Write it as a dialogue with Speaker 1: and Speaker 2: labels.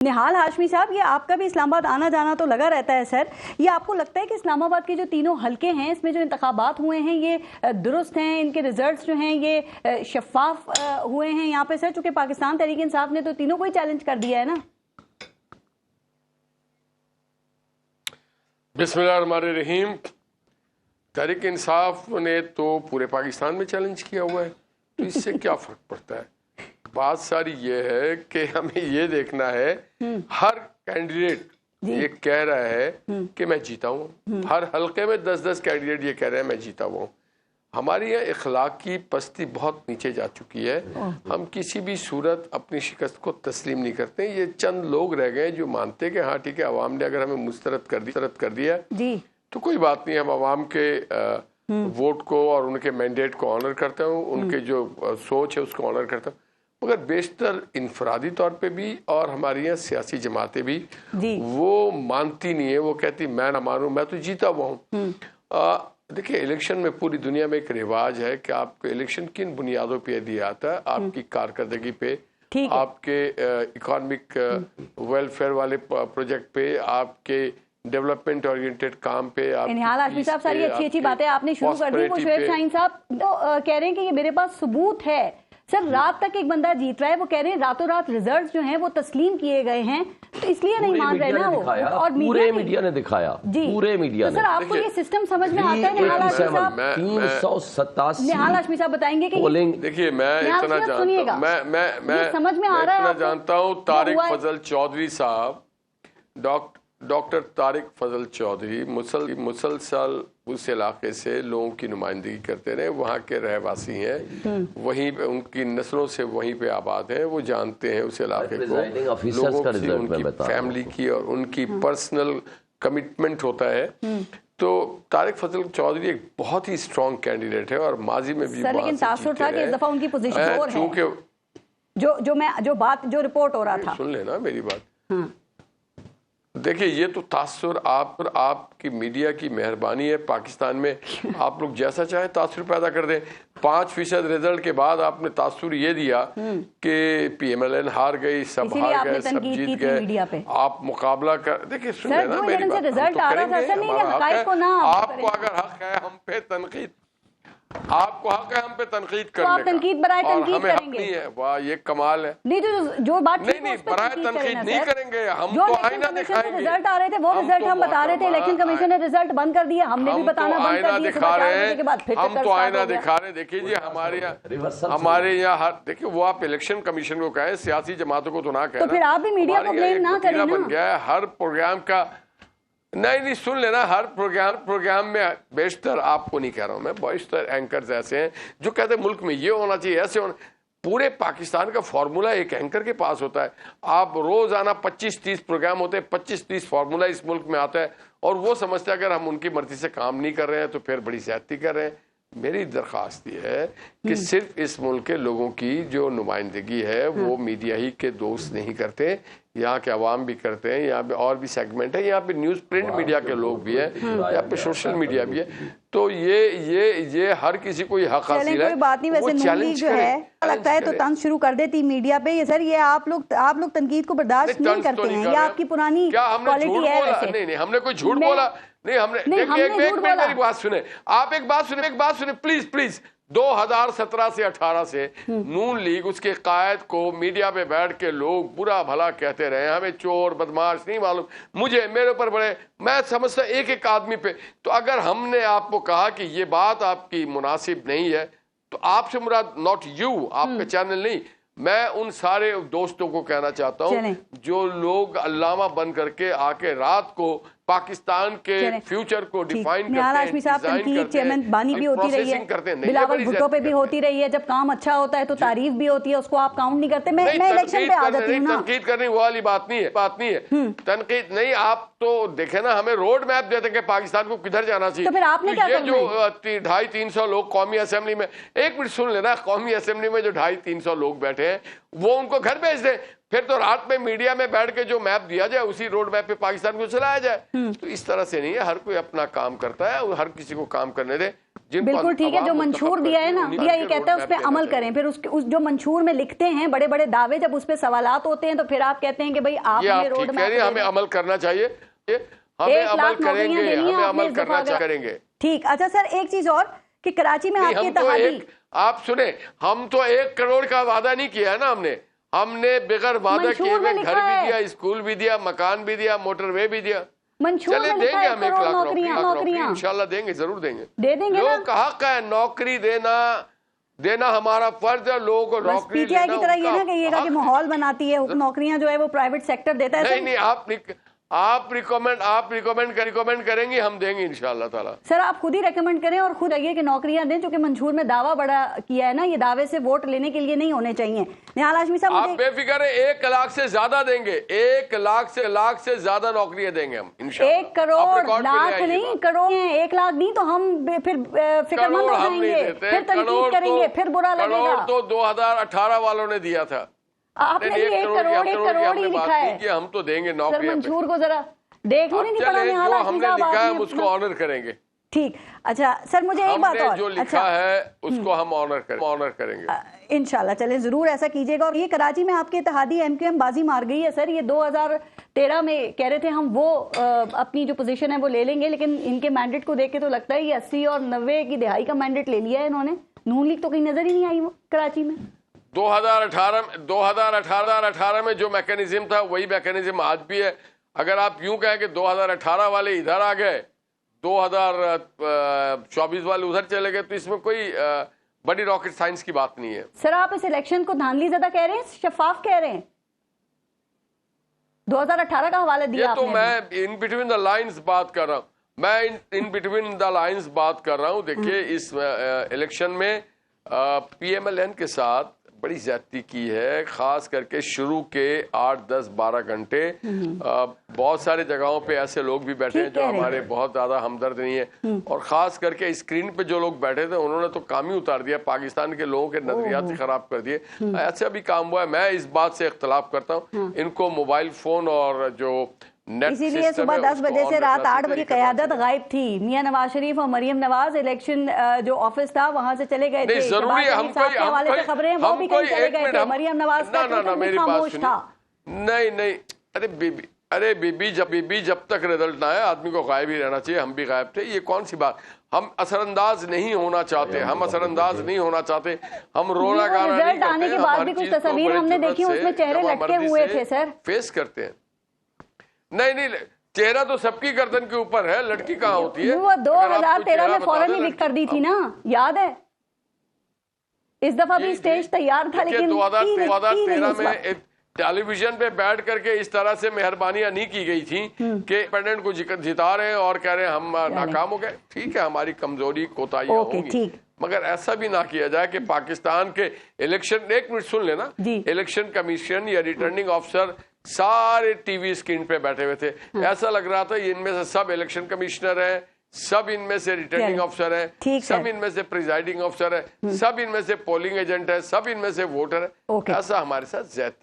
Speaker 1: निहाल हाशमी साहब, ये आपका भी इस्लामाबाद आना जाना तो लगा रहता है सर, ये आपको लगता है कि इस्लामाबाद के जो तीनों हलके हैं इसमें जो इंतखाबात हुए हैं ये दुरुस्त हैं, इनके रिजल्ट्स जो हैं ये शफाफ हुए हैं यहाँ पे सर? चूंकि पाकिस्तान तहरीक इंसाफ ने तो तीनों को ही चैलेंज कर दिया है ना।
Speaker 2: बिस्मिल्लाहिर्रहमानिर्रहीम। तहरीक इंसाफ ने तो पूरे पाकिस्तान में चैलेंज किया हुआ है, तो इससे क्या फर्क पड़ता है? बात सारी ये है कि हमें ये देखना है, हर कैंडिडेट ये कह रहा है कि मैं जीता हूँ। हर हलके में 10-10 कैंडिडेट ये कह रहे हैं मैं जीता हुआ हूँ। हमारी यहाँ इखलाक की पस्ती बहुत नीचे जा चुकी है। हम किसी भी सूरत अपनी शिकस्त को तस्लीम नहीं करते। ये चंद लोग रह गए जो मानते हैं कि हाँ ठीक है, अवाम ने अगर हमें मुस्तरद कर दिया तो कोई बात नहीं, हम अवाम के वोट को और उनके मैंडेट को ऑनर करते हैं, उनके जो सोच है उसको ऑनर करता हूँ। मगर बेशतर इनफरादी तौर पे भी और हमारी यहाँ सियासी जमातें भी वो मानती नहीं है। वो कहती मैं ना मानूं, मैं तो जीता हुआ हूँ। देखिए, इलेक्शन में पूरी दुनिया में एक रिवाज है कि आपको इलेक्शन किन बुनियादों पे दिया जाता है, आपकी कारकर्दगी पे, आपके इकोनॉमिक वेलफेयर वाले प्रोजेक्ट पे, आपके डेवलपमेंट ओरिएंटेड काम पे।
Speaker 1: निहाल हाशमी साहब, सारी अच्छी बातें आपने शुरू कर दी। वो शोएब शाहीन साहब तो कह रहे हैं कि ये मेरे पास सबूत है सर, रात तक एक बंदा जीत रहा है, वो कह रहे हैं रातों रात रिजल्ट्स जो हैं वो तस्लीम किए गए हैं, तो इसलिए नहीं मान रहे ना वो। और
Speaker 3: पूरे मीडिया ने दिखाया, पूरे मीडिया
Speaker 1: ने। सर आपको ये सिस्टम समझ में आता है निहाल हाशमी साहब?
Speaker 3: 387
Speaker 1: निहाल हाशमी साहब बताएंगे कि
Speaker 2: देखिए, मैं इतना जानता हूँ, मैं समझ में आ रहा है, इतना जानता हूँ, तारिक फजल चौधरी साहब, डॉक्टर तारिक फजल चौधरी मुसलसल उस इलाके से लोगों की नुमाइंदगी करते रहे, वहाँ के रहवासी हैं, वहीं पे उनकी नस्लों से वहीं पे आबाद हैं, वो जानते हैं उस इलाके को, लोगों की, उनकी फैमिली की और उनकी पर्सनल कमिटमेंट होता है। तो तारिक फजल चौधरी एक बहुत ही स्ट्रॉन्ग कैंडिडेट है और माजी में भी
Speaker 1: लेकिन तासुर था कि इस दफा उनकी पोजीशन और है, जो रिपोर्ट हो रहा था।
Speaker 2: सुन लेना मेरी बात। देखिए, ये तो तासुर आपकी मीडिया की मेहरबानी है। पाकिस्तान में आप लोग जैसा चाहे तासुर पैदा कर दें। 5% रिजल्ट के बाद आपने तासुर ये दिया कि PMLN हार गई, सब हार गए, सब जीत गए, आप मुकाबला कर। देखिए, सुन लेना मेरी बात, आपको अगर हक है हम पे तनकीद, आपको हक है हम पे तनकीद करने का,
Speaker 1: आप तनकीद बराए तनकीद करेंगे।
Speaker 2: नहीं है, वाह ये कमाल है।
Speaker 1: नहीं, जो बात
Speaker 2: नहीं बराए तनकीद नहीं करेंगे, हम तो आईना दिखाएंगे।
Speaker 1: रिजल्ट आ रहे थे वो रिजल्ट हम बता रहे थे, इलेक्शन कमीशन ने रिजल्ट बंद कर दिया, हमने भी बताना बंद कर दिया।
Speaker 2: दिखा रहे हैं, हम तो आईना दिखा रहे हैं। देखिए जी, हमारे यहाँ देखिए, वो आप इलेक्शन कमीशन को कहें, सियासी जमातों को तो ना कहें।
Speaker 1: तो फिर आप भी मीडिया को ब्लेम ना करें ना।
Speaker 2: बन गया है हर प्रोग्राम का। नहीं सुन लेना, हर प्रोग्राम में बेशतर, आपको नहीं कह रहा हूं मैं, बेशतर एंकर्स ऐसे हैं जो कहते हैं मुल्क में ये होना चाहिए, ऐसे होना। पूरे पाकिस्तान का फार्मूला एक एंकर के पास होता है। आप रोजाना 25-30 प्रोग्राम होते हैं, 25-30 फार्मूला इस मुल्क में आता है, और वो समझते हैं अगर हम उनकी मर्जी से काम नहीं कर रहे हैं तो फिर बड़ी ज्यादती कर रहे हैं। मेरी दरख्वास्त ये है कि सिर्फ इस मुल्क के लोगों की जो नुमाइंदगी है वो मीडिया ही के दोस्त नहीं करते, यहाँ के अवाम भी करते हैं, यहाँ पे और भी सेगमेंट है, यहाँ पे न्यूज़ प्रिंट मीडिया के लोग भी हैं, यहाँ पे सोशल मीडिया भी है। तो ये हर किसी को ये हक हासिल है।
Speaker 1: कोई बात नहीं, वैसे नून लीग जो है लगता है तो तंज शुरू कर देती मीडिया पे। ये सर, ये आप लोग तनकीद को बर्दाश्त नहीं करते हैं, ये आपकी पुरानी क्वालिटी है।
Speaker 2: नहीं, हमने कोई झूठ बोला नहीं, हमने मेरी बात सुने, आप एक बात सुने प्लीज। 2017 से 18 से नून लीग, उसके कायद को मीडिया पे बैठ के लोग बुरा भला कहते रहे, हमें चोर बदमाश नहीं मालूम, मुझे मेरे ऊपर बड़े, मैं समझता एक आदमी पे। तो अगर हमने आपको कहा कि ये बात आपकी मुनासिब नहीं है, तो आपसे मुराद नॉट यू, आपका चैनल नहीं, मैं उन सारे दोस्तों को कहना चाहता हूँ जो लोग अल्लामा बन करके आके रात को पाकिस्तान के फ्यूचर को डिफाइन करते हैं,
Speaker 1: चेयरमैन बानी भी होती रही है, बिलावल भुट्टो पे भी होती रही है। जब काम अच्छा होता है तो तारीफ भी होती है, उसको आप काउंट नहीं करते। मैं इलेक्शन पे आ जाती हूँ ना।
Speaker 2: तनकीद करने वाली बात नहीं है, तनकीद नहीं। आप तो देखे ना, हमें रोड मैप देते हैं कि पाकिस्तान को किधर जाना चाहिए।
Speaker 1: तो फिर आपने क्या
Speaker 2: जो 250-300 लोग कौमी असेंबली में, एक मिनट सुन लेना, कौमी असेंबली में जो 250-300 लोग बैठे हैं वो उनको घर भेज दें, फिर तो रात में मीडिया में बैठ के जो मैप दिया जाए उसी रोड मैप पे पाकिस्तान को चलाया जाए। तो इस तरह से नहीं है, हर कोई अपना काम करता है, हर किसी को काम करने दे।
Speaker 1: بالکل ٹھیک ہے. جو منشور دیا ہے نا, دیا یہ کہتا ہے اس پہ عمل کریں. پھر اس جو منشور میں لکھتے ہیں بڑے بڑے دعوے, جب اس پہ سوالات ہوتے ہیں تو پھر آپ کہتے ہیں کہ بھئی آپ نے روڈ میپ,
Speaker 2: ہمیں عمل کرنا چاہیے, ہمیں عمل کریں گے, ہمیں عمل کرنا کریں گے.
Speaker 1: ٹھیک. اچھا سر, ایک چیز اور کہ کراچی میں آپ کی اتحادی,
Speaker 2: آپ سنیں, ہم تو 1 کروڑ کا وعدہ نہیں کیا ہے نا, ہم نے بغیر وعدہ کیے ہوئے گھر بھی دیا, اسکول بھی دیا, مکان بھی دیا, موٹر وے بھی دیا. چلے دیں گے ہم 1 لاکھ نوکریاں انشاءاللہ دیں گے, ضرور دیں گے. لوگ کا حق ہے نوکری دینا ہمارا فرض ہے. لوگوں کو نوکری
Speaker 1: پی ٹی آئی کی طرح یہ نہ کہیے گا کہ ماحول بناتی ہے, نوکریاں جو ہے وہ پرائیویٹ سیکٹر دیتا ہے.
Speaker 2: نہیں, آپ ریکمینڈ کریں گے, ہم دیں گے انشاءاللہ تعالی.
Speaker 1: سر آپ خود ہی ریکمینڈ کریں اور خود آئیے کہ نوکریاں دیں, چونکہ منشور میں دعویٰ بڑا کیا ہے نا, یہ دعوے سے ووٹ لینے کے لیے نہیں ہونے چاہیے. نہال ہاشمی صاحب,
Speaker 2: آپ بے فکر ہے, 1 لاکھ سے زیادہ دیں گے, 1 لاکھ سے زیادہ نوکریاں دیں گے ہم انشاءاللہ.
Speaker 1: 1 کروڑ, لاکھ نہیں, کروڑ ہیں. 1 لاکھ نہیں تو ہم پھر فکر مند ہو جائیں گے, پھر تنقید کریں گے, پھر برا لگے گا.
Speaker 2: کروڑ تو 2018 والوں نے دیا تھا.
Speaker 1: آپ نے 1 کروڑ ہی لکھا ہے.
Speaker 2: ہم تو دیں گے نوکریاں.
Speaker 1: منشور کو ذرا دیکھ نہیں پڑا,
Speaker 2: جو ہم نے لکھا ہے اس کو آنر کریں گے.
Speaker 1: ٹھیک. اچھا سر, مجھے ایک بات اور,
Speaker 2: جو لکھا ہے اس کو ہم آنر کریں گے
Speaker 1: انشاءاللہ. چلیں ضرور ایسا کیجیے گا. اور یہ کراچی میں آپ کے اتحادی ایم کیو ایم بازی مار گئی ہے سر. یہ 2013 میں کہہ رہے تھے ہم وہ اپنی جو پوزیشن ہے وہ لے لیں گے, لیکن ان کے مینڈیٹ کو دیکھ کے تو لگتا ہے یہ 80 اور 90 کی دہائی کا مینڈیٹ لے لیا ہے انہوں نے. نون لیگ تو کہیں نظر ہی نہیں آئی وہ کراچی میں.
Speaker 2: 2018 میں جو میکینزم تھا وہی میکینزم آج بھی ہے. اگر آپ یوں کہیں کہ 2018 والے ادھر آ گئے, 2024 والے ادھر چلے گئے, تو اس میں کوئی بڑی راکٹ سائنس کی بات نہیں ہے.
Speaker 1: سر آپ اس الیکشن کو دھاندلی زدہ کہہ رہے ہیں, شفاف کہہ رہے ہیں؟ 2018 کا حوالہ دیا آپ نے.
Speaker 2: یہ تو میں ان بٹوین دا لائنز بات کر رہا ہوں, میں ان بٹوین دا لائنز بات کر رہا ہوں. دیکھیے اس الیکشن میں پی ایم ایل این کے ساتھ بڑی زیادتی کی ہے, خاص کر کے شروع کے 8, 10, 12 گھنٹے. بہت سارے جگہوں پہ ایسے لوگ بھی بیٹھے ہیں جو ہمارے بہت زیادہ ہمدرد نہیں ہیں, اور خاص کر کے اسکرین پہ جو لوگ بیٹھے تھے انہوں نے تو کام ہی اتار دیا, پاکستان کے لوگوں کے نظریات ہی خراب کر دیے. ایسا بھی کام ہوا ہے. میں اس بات سے اختلاف کرتا ہوں, ان کو موبائل فون اور جو
Speaker 1: اسی لیے صبح 10 بجے سے رات 8 بجے قیادت غائب تھی. میاں نواز شریف اور مریم نواز الیکشن جو آفس تھا وہاں سے چلے گئے تھے.
Speaker 2: ضروری ہے ہم کوئی
Speaker 1: خبریں وہ بھی کہیں چلے گئے تھے. مریم نواز خاموش تھا.
Speaker 2: نہیں, ارے بی بی جب تک رزلٹ نہ آئے آدمی کو غائب ہی رہنا چاہیے. ہم بھی غائب تھے. یہ کون سی بات, ہم اثر انداز نہیں ہونا چاہتے, ہم رونا گانا نہیں
Speaker 1: رزلٹ آنے کے بعد بھی کچھ تصاویر ہم نے دیکھی, اس میں چہرے لٹکے ہوئے تھے سر.
Speaker 2: فیس کرتے ہیں. نہیں, چہرہ تو سب کی گردن کے اوپر ہے, لڑکی کہاں ہوتی ہے.
Speaker 1: وہ 2013 میں فوراً ہی لکھ کر دی تھی نا, یاد ہے. اس دفعہ بھی سٹیج تیار تھا, لیکن
Speaker 2: 2013 میں ٹیلی ویژن پہ بیٹھ کر کے اس طرح سے مہربانیاں نہیں کی گئی تھیں کہ انڈیپینڈنٹ کو جتا رہے ہیں اور کہہ رہے ہیں ہم ناکام ہو گئے. ٹھیک ہے, ہماری کمزوری کوتاہیاں ہوں گی, مگر ایسا بھی نہ کیا جائے کہ پاکستان کے الیکشن, 1 منٹ سن لینا, الیکشن کمیشن یا ریٹرننگ آفیسر سارے ٹی وی اسکرین پہ بیٹھے ہوئے تھے. ایسا لگ رہا تھا ان میں سے سب الیکشن کمشنر ہیں, سب ان میں سے ریٹرننگ آفیسر ہیں, سب ان میں سے پریزائڈنگ آفیسر ہے, سب ان میں سے پولنگ ایجنٹ ہے, سب ان میں سے ووٹر ہے. ایسا ہمارے ساتھ زیادتی